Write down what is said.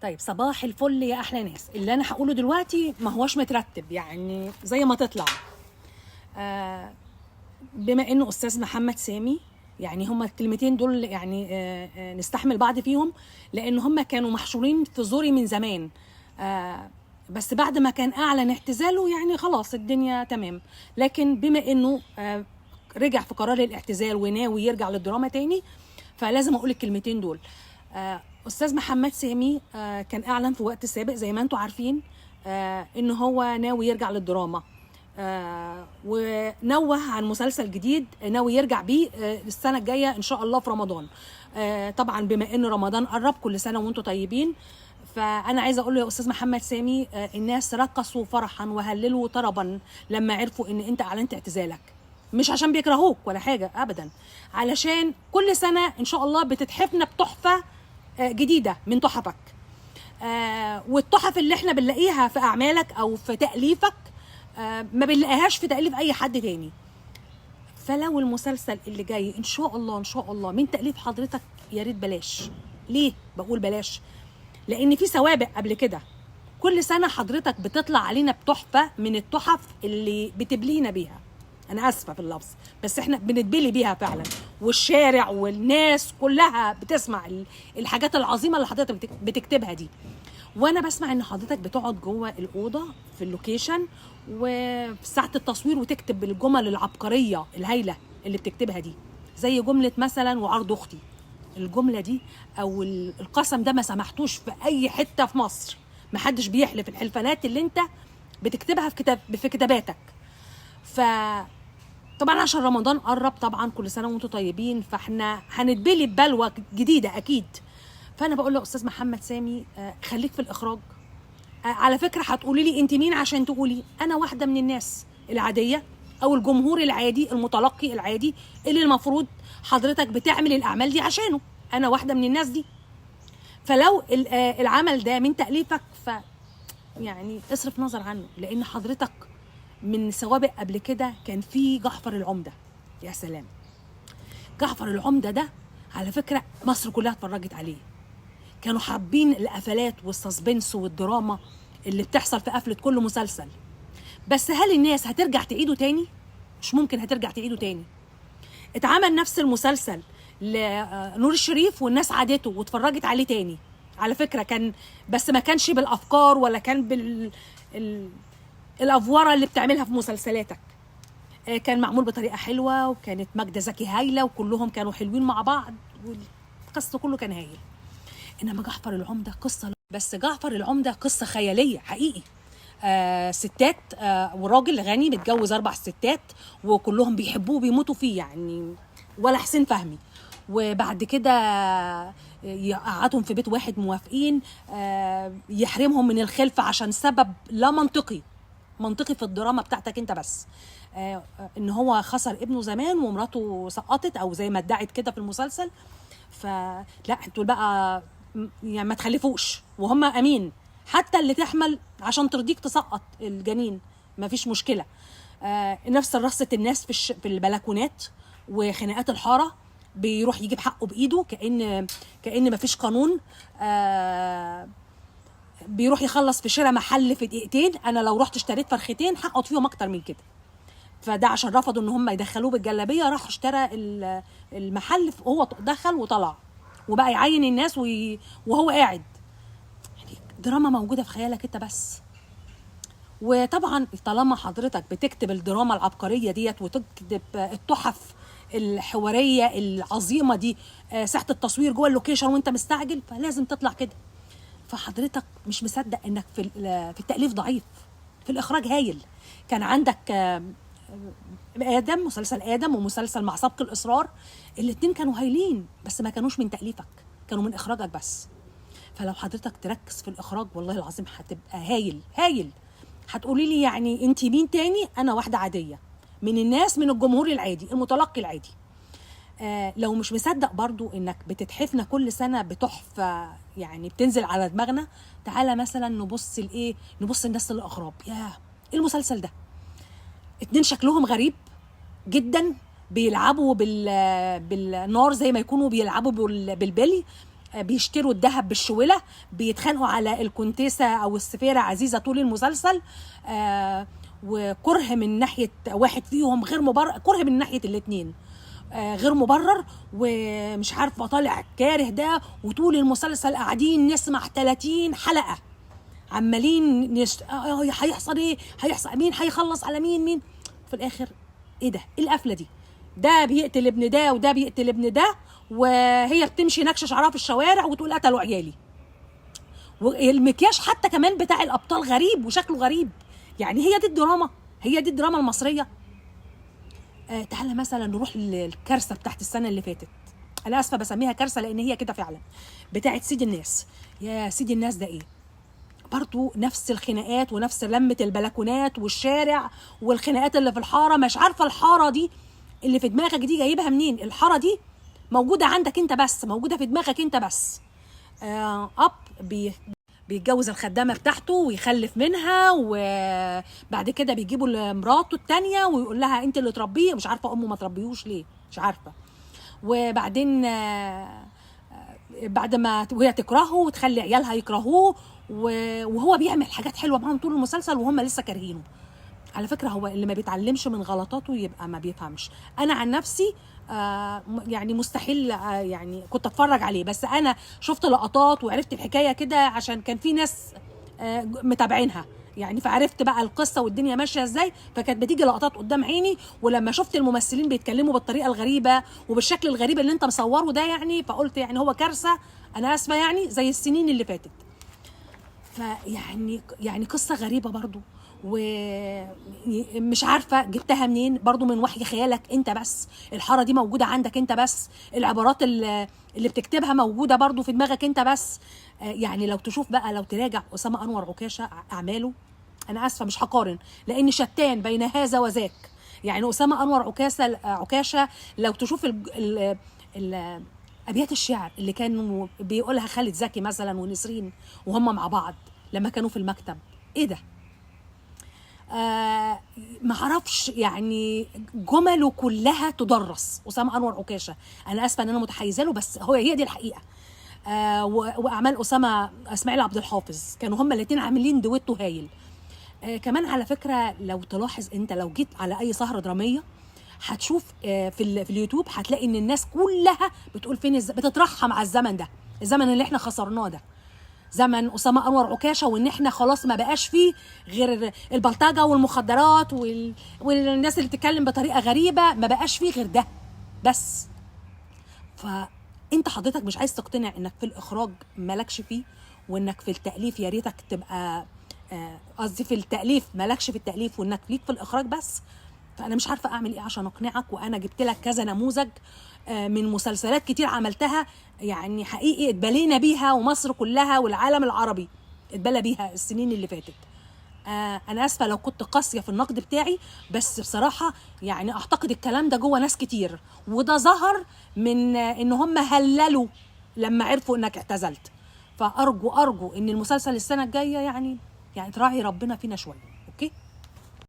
طيب صباح الفل يا احلى ناس. اللي انا هقوله دلوقتي ما هوش مترتب، يعني زي ما تطلع. بما انه استاذ محمد سامي، يعني هما الكلمتين دول يعني نستحمل بعض فيهم، لان هما كانوا محشورين في زوري من زمان. بس بعد ما كان اعلن اعتزاله يعني خلاص الدنيا تمام. لكن بما انه رجع في قرار الاعتزال وناوي يرجع للدراما تاني، فلازم اقول الكلمتين دول. استاذ محمد سامي كان اعلن في وقت سابق زي ما انتم عارفين ان هو ناوي يرجع للدراما، ونوه عن مسلسل جديد ناوي يرجع بيه السنه الجايه ان شاء الله في رمضان. طبعا بما ان رمضان قرب، كل سنه وانتم طيبين. فانا عايزه اقول له يا استاذ محمد سامي، الناس رقصوا فرحا وهللوا طربا لما عرفوا ان انت اعلنت اعتزالك. مش عشان بيكرهوك ولا حاجه ابدا، علشان كل سنه ان شاء الله بتتحفنا بتحفه جديده من تحفك. والتحف اللي احنا بنلاقيها في اعمالك او في تاليفك ما بنلاقيهاش في تاليف اي حد تاني. فلو المسلسل اللي جاي ان شاء الله ان شاء الله من تاليف حضرتك، يا ريت بلاش. ليه بقول بلاش؟ لان في سوابق قبل كده. كل سنه حضرتك بتطلع علينا بتحفه من التحف اللي بتبلينا بيها. انا اسفه في اللفظ، بس احنا بنتبلي بيها فعلا، والشارع والناس كلها بتسمع الحاجات العظيمه اللي حضرتك بتكتبها دي. وانا بسمع ان حضرتك بتقعد جوه الاوضه في اللوكيشن وفي ساعه التصوير وتكتب الجمل العبقريه الهايله اللي بتكتبها دي، زي جمله مثلا وعرض اختي. الجمله دي او القسم ده ما سمحتوش في اي حته في مصر. ما حدش بيحلف الحلفانات اللي انت بتكتبها في كتاباتك. ف طبعا عشان رمضان قرب، طبعا كل سنه وانتم طيبين، فاحنا هنتبلي ببلوه جديده اكيد. فانا بقول له استاذ محمد سامي، خليك في الاخراج. على فكره هتقولي لي انت مين عشان تقولي؟ انا واحده من الناس العاديه او الجمهور العادي المتلقي العادي اللي المفروض حضرتك بتعمل الاعمال دي عشانه. انا واحده من الناس دي. فلو العمل ده من تاليفك، ف يعني اصرف نظر عنه، لان حضرتك من سوابق قبل كده كان في جعفر العمده. يا سلام، جعفر العمده ده على فكره مصر كلها اتفرجت عليه. كانوا حابين القفلات والسسبنس والدراما اللي بتحصل في قفله كل مسلسل. بس هل الناس هترجع تعيده تاني؟ مش ممكن هترجع تعيده تاني. اتعمل نفس المسلسل لنور الشريف والناس عادته واتفرجت عليه تاني على فكره، كان بس ما كانش بالافكار ولا كان الافوره اللي بتعملها في مسلسلاتك. كان معمول بطريقه حلوه، وكانت ماجده زكي هايله، وكلهم كانوا حلوين مع بعض، والقصه كله كان هايل. انما جعفر العمده قصه، بس جعفر العمده قصه خياليه حقيقي. ستات وراجل غني متجوز 4 ستات وكلهم بيحبوه وبيموتوا فيه، يعني ولا حسين فهمي. وبعد كده يقعدهم في بيت واحد موافقين، يحرمهم من الخلفه عشان سبب لا منطقي في الدراما بتاعتك انت بس. ان هو خسر ابنه زمان ومراته سقطت، او زي ما ادعت كده في المسلسل. فلا انتوا بقى يعني ما تخلفوش، وهم امين حتى اللي تحمل عشان ترضيك تسقط الجنين ما فيش مشكله. نفس رصه الناس في البلكونات وخناقات الحاره، بيروح يجيب حقه بايده كأن ما فيش قانون. بيروح يخلص في شراء محل في دقيقتين. انا لو رحت اشتريت فرختين هقعد فيهم اكتر من كده. فده عشان رفضوا ان هم يدخلوه بالجلابيه، راح اشترى المحل، هو دخل وطلع وبقى يعين الناس وهو قاعد. يعني دراما موجوده في خيالك انت بس. وطبعا طالما حضرتك بتكتب الدراما العبقريه ديت وتكتب التحف الحواريه العظيمه دي، ساحه التصوير جوه اللوكيشن وانت مستعجل، فلازم تطلع كده. فحضرتك مش مصدق انك في التأليف ضعيف، في الإخراج هايل. كان عندك مسلسل آدم ومسلسل مع سبق الإصرار، الاتنين كانوا هايلين، بس ما كانوش من تأليفك، كانوا من إخراجك بس. فلو حضرتك تركز في الإخراج والله العظيم هتبقى هايل هايل. هتقولي لي يعني انت مين تاني؟ أنا واحدة عادية من الناس، من الجمهور العادي المتلقي العادي. لو مش مصدق برضو انك بتتحفنا كل سنه بتحفه يعني بتنزل على دماغنا، تعالى مثلا نبص الناس الاغراب. يا ايه المسلسل ده؟ 2 شكلهم غريب جدا، بيلعبوا بالنار زي ما يكونوا بيلعبوا بالبلي. بيشتروا الذهب بالشوله، بيتخانقوا على الكونتيسه او السفيره عزيزه طول المسلسل. وكره من ناحيه واحد فيهم غير مبرر، كره من ناحيه الاثنين غير مبرر، ومش عارفه طالع كاره ده. وطول المسلسل قاعدين نسمع 30 حلقه عمالين هيحصل ايه، هيحصل مين، هيخلص على مين. في الاخر ايه ده، ايه القفله دي؟ ده بيقتل ابن ده وده بيقتل ابن ده، وهي بتمشي نكشه شعرها في الشوارع وتقول قتلوا عيالي. والمكياج حتى كمان بتاع الابطال غريب وشكله غريب. يعني هي دي الدراما، هي دي الدراما المصريه. تعالى مثلا نروح للكارثه بتاعت السنه اللي فاتت. انا اسفه بسميها كارثه لان هي كده فعلا، بتاعت سيد الناس. يا سيد الناس ده ايه؟ برضو نفس الخناقات ونفس لمه البلكونات والشارع والخناقات اللي في الحاره. مش عارفه الحاره دي اللي في دماغك دي جايبها منين؟ الحاره دي موجوده عندك انت بس، موجوده في دماغك انت بس. اب بيتجوز الخدامه بتاعته ويخلف منها، وبعد كده بيجيبوا لمراته التانيه ويقول لها انت اللي تربيه. مش عارفه امه ما تربيهوش ليه، مش عارفه. وبعدين بعد ما وهي تكرهه وتخلي عيالها يكرهوه، وهو بيعمل حاجات حلوه معاهم طول المسلسل وهم لسه كارهينه. على فكره هو اللي ما بيتعلمش من غلطاته يبقى ما بيفهمش. انا عن نفسي يعني مستحيل يعني كنت اتفرج عليه، بس انا شفت لقطات وعرفت الحكايه كده عشان كان في ناس متابعينها يعني، فعرفت بقى القصه والدنيا ماشيه ازاي. فكانت بتيجي لقطات قدام عيني، ولما شفت الممثلين بيتكلموا بالطريقه الغريبه وبالشكل الغريب اللي انت مصوره ده يعني، فقلت يعني هو كارثه. انا اسفه يعني زي السنين اللي فاتت. فيعني قصه غريبه برضو، ومش عارفه جبتها منين، برضو من وحي خيالك انت بس. الحاره دي موجوده عندك انت بس، العبارات اللي بتكتبها موجوده برضو في دماغك انت بس. يعني لو تشوف بقى، لو تراجع اسامه انور عكاشه اعماله، انا اسفه مش هقارن لان شتان بين هذا وذاك. يعني اسامه انور عكاشه لو تشوف ابيات الشعر اللي كانوا بيقولها خالد زكي مثلا ونسرين وهم مع بعض لما كانوا في المكتب، ايه ده؟ معرفش يعني جمله كلها تدرس. اسامه انور عكاشه انا اسفه ان انا متحيزه له، بس هي دي الحقيقه. واعمال اسماعيل عبد الحافظ كانوا هما الاثنين عاملين دويتو هايل. كمان على فكره لو تلاحظ انت، لو جيت على اي سهره دراميه هتشوف في اليوتيوب هتلاقي ان الناس كلها بتقول فين بتترحم على الزمن ده، الزمن اللي احنا خسرناه ده، زمن اسامه انور عكاشه، وان احنا خلاص ما بقاش فيه غير البلطجه والمخدرات والناس اللي بتتكلم بطريقه غريبه، ما بقاش فيه غير ده بس. فانت حضرتك مش عايز تقتنع انك في الاخراج مالكش فيه، وانك في التاليف يا ريتك تبقى قصدي في التاليف مالكش في التاليف وانك ليك في الاخراج بس. فانا مش عارفه اعمل ايه عشان اقنعك، وانا جبت لك كذا نموذج من مسلسلات كتير عملتها يعني حقيقي اتبلينا بيها، ومصر كلها والعالم العربي اتبلى بيها السنين اللي فاتت. انا اسفه لو كنت قاسيه في النقد بتاعي، بس بصراحه يعني اعتقد الكلام ده جوه ناس كتير، وده ظهر من ان هم هللوا لما عرفوا انك اعتزلت. فارجو ان المسلسل السنه الجايه يعني تراعي ربنا فينا شويه.